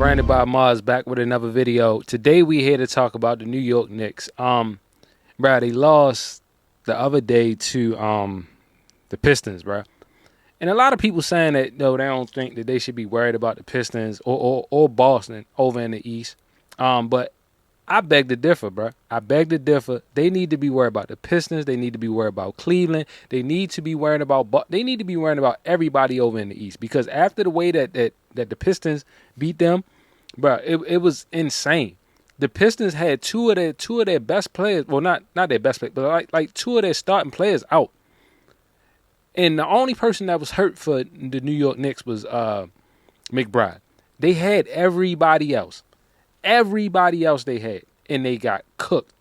Branded by Mars back with another video. Today we here to talk about the New York Knicks. They lost the other day to the Pistons, bro. And a lot of people saying that they don't think that they should be worried about the Pistons or Boston over in the East. But I beg to differ, bro. I beg to differ. They need to be worried about the Pistons. They need to be worried about Cleveland. They need to be worried about everybody over in the East, because after the way that the Pistons beat them, bro, it was insane. The Pistons had two of their best players. Well, not their best players, but like two of their starting players out. And the only person that was hurt for the New York Knicks was McBride. They had everybody else. Everybody else they had, and they got cooked.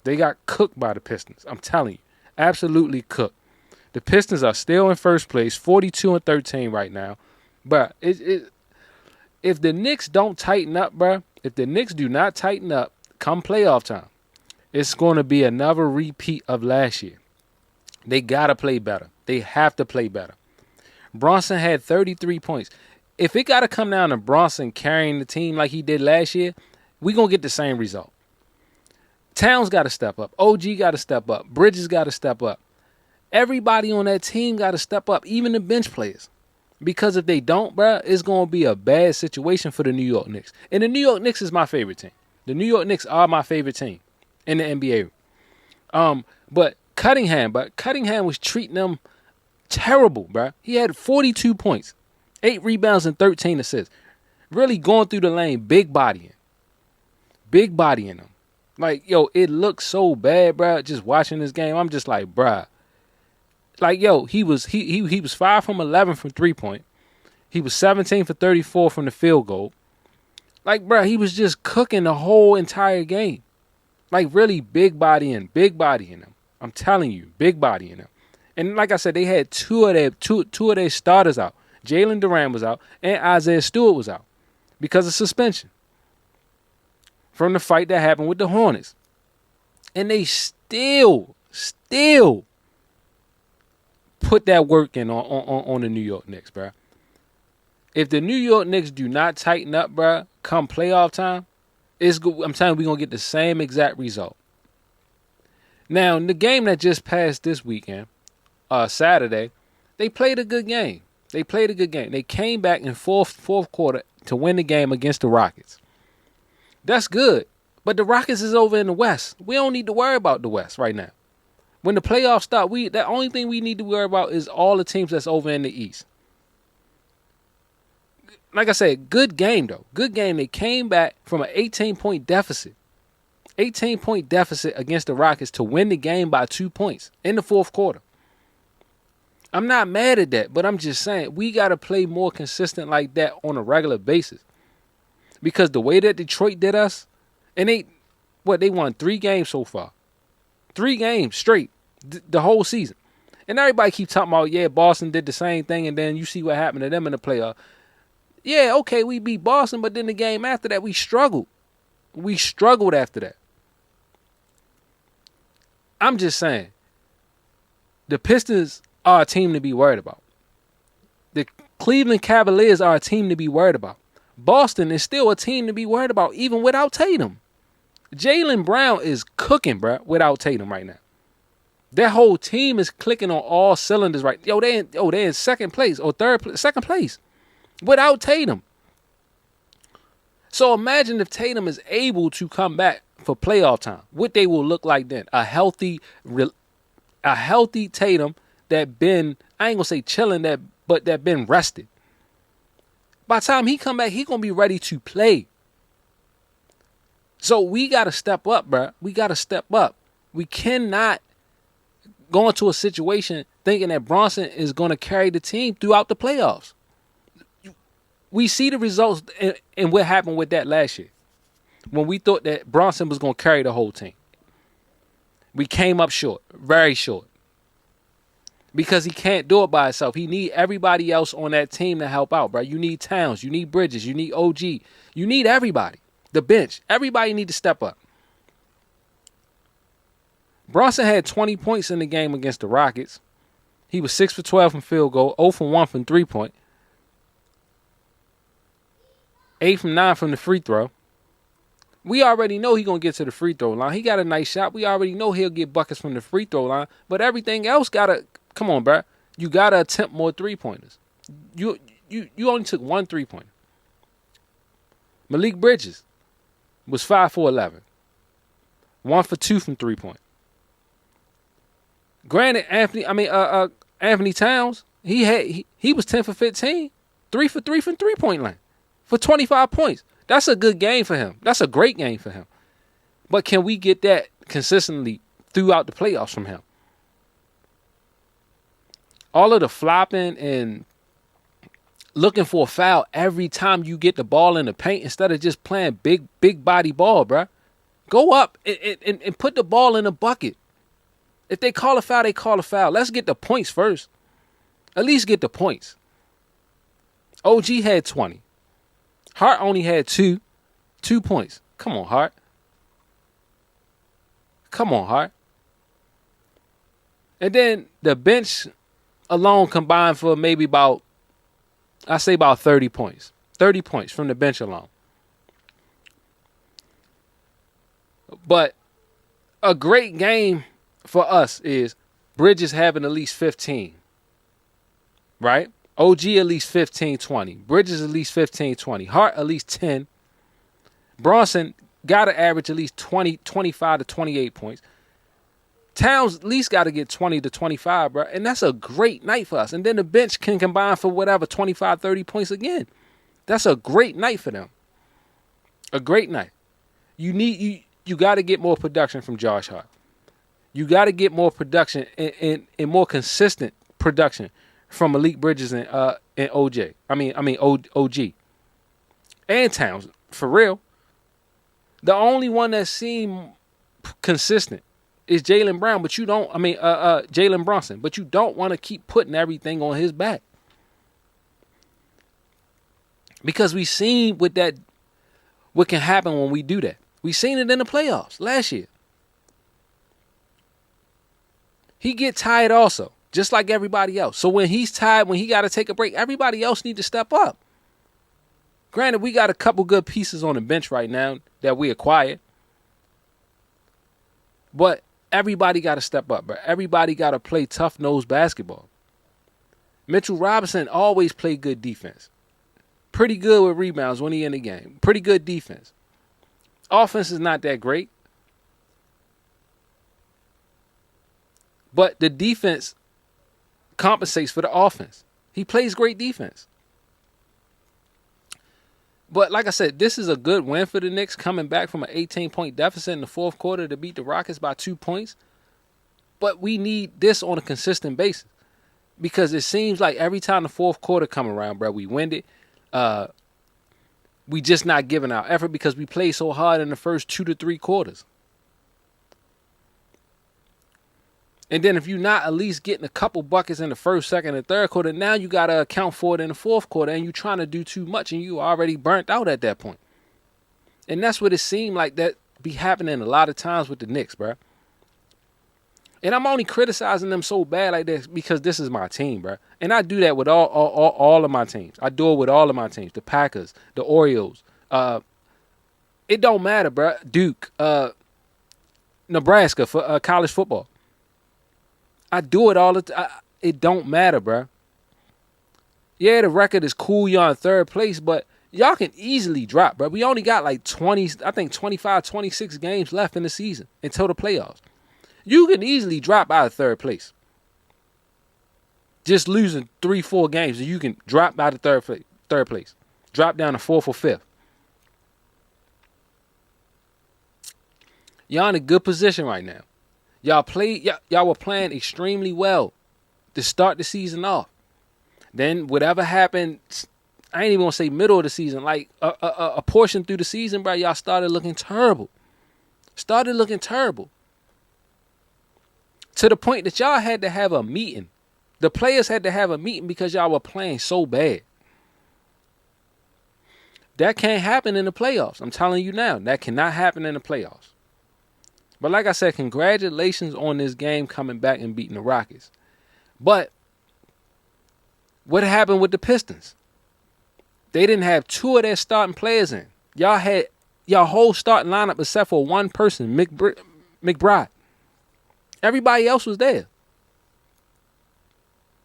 They got cooked by the Pistons. I'm telling you, absolutely cooked. The Pistons are still in first place, 42-13 right now. But if the Knicks don't tighten up, bro, if the Knicks do not tighten up come playoff time, it's going to be another repeat of last year. They got to play better. They have to play better. Brunson had 33 points. If it got to come down to Brunson carrying the team like he did last year, we're going to get the same result. Towns got to step up. OG got to step up. Bridges got to step up. Everybody on that team got to step up, even the bench players. Because if they don't, bro, it's going to be a bad situation for the New York Knicks. And the New York Knicks is my favorite team. The New York Knicks are my favorite team in the NBA. But Cunningham was treating them terrible, bro. He had 42 points, 8 rebounds, and 13 assists. Really going through the lane, big bodying them. Like, yo, it looks so bad, bro. Just watching this game, I'm just like, bro. Like, yo, he was 5 from 11 from 3-point. He was 17 for 34 from the field goal. Like, bro, he was just cooking the whole entire game. Like, really big bodying them. I'm telling you, big bodying them. And like I said, they had two of their starters out. Jalen Duran was out, and Isaiah Stewart was out because of suspension from the fight that happened with the Hornets. And they still put that work in on the New York Knicks, bro. If the New York Knicks do not tighten up, bro, come playoff time, I'm telling you, we're going to get the same exact result. Now, in the game that just passed this weekend, Saturday, they played a good game. They came back in fourth quarter to win the game against the Rockets. That's good. But the Rockets is over in the West. We don't need to worry about the West right now. When the playoffs start, the only thing we need to worry about is all the teams that's over in the East. Like I said, good game, though. Good game. They came back from an 18-point deficit. 18-point deficit against the Rockets to win the game by 2 points in the fourth quarter. I'm not mad at that, but I'm just saying we got to play more consistent like that on a regular basis. Because the way that Detroit did us, and they won 3 games so far. 3 games straight, the whole season. And everybody keep talking about, yeah, Boston did the same thing, and then you see what happened to them in the playoff. Yeah, okay, we beat Boston, but then the game after that, we struggled. We struggled after that. I'm just saying, the Pistons are a team to be worried about. The Cleveland Cavaliers are a team to be worried about. Boston is still a team to be worried about, even without Tatum. Jaylen Brown is cooking, bro, without Tatum right now. That whole team is clicking on all cylinders right. Yo, they in second place or second place without Tatum. So imagine if Tatum is able to come back for playoff time, what they will look like then. A healthy Tatum that been, I ain't gonna say chilling, but that been rested. By the time he come back, he gonna be ready to play. So we got to step up, bro. We got to step up. We cannot go into a situation thinking that Brunson is going to carry the team throughout the playoffs. We see the results and what happened with that last year when we thought that Brunson was going to carry the whole team. We came up short, very short, because he can't do it by himself. He need everybody else on that team to help out, bro. You need Towns, you need Bridges, you need OG, you need everybody. The bench. Everybody need to step up. Brunson had 20 points in the game against the Rockets. He was 6 for 12 from field goal, 0 for 1 from 3-point. 8 from 9 from the free throw. We already know he's going to get to the free throw line. He got a nice shot. We already know he'll get buckets from the free throw line. But everything else got to, come on, bro. You got to attempt more three-pointers. You only took 1 3-pointer. Malik Bridges was 5 for 11. 1 for 2 from three-point. Granted, Anthony Towns, he was 10 for 15. 3 for 3 from three-point line for 25 points. That's a good game for him. That's a great game for him. But can we get that consistently throughout the playoffs from him? All of the flopping and looking for a foul every time you get the ball in the paint instead of just playing big body ball, bruh. Go up and put the ball in the bucket. If they call a foul, they call a foul. Let's get the points first. At least get the points. OG had 20. Hart only had 2 points. Come on, Hart. Come on, Hart. And then the bench alone combined for maybe about 30 points. 30 points from the bench alone. But a great game for us is Bridges having at least 15. Right? OG at least 15, 20. Bridges at least 15, 20. Hart at least 10. Brunson got to average at least 20, 25 to 28 points. Towns at least got to get 20 to 25, bro. And that's a great night for us. And then the bench can combine for whatever, 25, 30 points again. That's a great night for them. A great night. You got to get more production from Josh Hart. You got to get more production and more consistent production from Malik Bridges and OG. OG. And Towns, for real. The only one that seemed consistent is Jalen Brown, but you don't, Jalen Brunson, but you don't want to keep putting everything on his back. Because we seen what can happen when we do that. We seen it in the playoffs last year. He get tired also, just like everybody else. So when he's tired, when he got to take a break, everybody else need to step up. Granted, we got a couple good pieces on the bench right now that we acquired. But everybody got to step up, bro. Everybody got to play tough-nosed basketball. Mitchell Robinson always played good defense. Pretty good with rebounds when he in the game. Pretty good defense. Offense is not that great. But the defense compensates for the offense. He plays great defense. But like I said, this is a good win for the Knicks, coming back from an 18-point deficit in the fourth quarter to beat the Rockets by 2 points. But we need this on a consistent basis, because it seems like every time the fourth quarter come around, bro, we win it. We just not giving our effort because we play so hard in the first 2 to 3 quarters. And then if you're not at least getting a couple buckets in the first, second, and third quarter, now you got to account for it in the fourth quarter, and you're trying to do too much, and you already burnt out at that point. And that's what it seemed like that be happening a lot of times with the Knicks, bro. And I'm only criticizing them so bad like this because this is my team, bro. And I do that with all of my teams. I do it with all of my teams. The Packers, the Orioles. It don't matter, bro. Duke, Nebraska for college football. I do it all the time. It don't matter, bro. Yeah, the record is cool. You're in third place, but y'all can easily drop, bro. We only got like 25, 26 games left in the season until the playoffs. You can easily drop out of third place. Just losing 3-4 games, and you can drop out of third place. Drop down to fourth or fifth. Y'all in a good position right now. Y'all were playing extremely well to start the season off. Then whatever happened, I ain't even gonna say middle of the season, like a portion through the season, bro, y'all started looking terrible. To the point that y'all had to have a meeting. The players had to have a meeting because y'all were playing so bad. That can't happen in the playoffs. I'm telling you now, that cannot happen in the playoffs. But like I said, congratulations on this game coming back and beating the Rockets. But what happened with the Pistons? They didn't have two of their starting players in. Y'all had y'all whole starting lineup except for one person, McBride. Everybody else was there.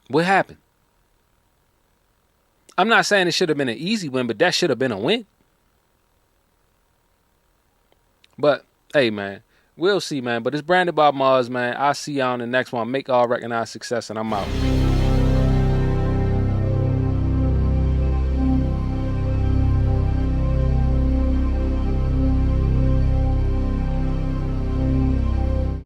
What happened? I'm not saying it should have been an easy win, but that should have been a win. But, hey, man, we'll see, man. But it's Brandon Bob Mars, man. I'll see y'all on the next one. Make all recognize success, and I'm out.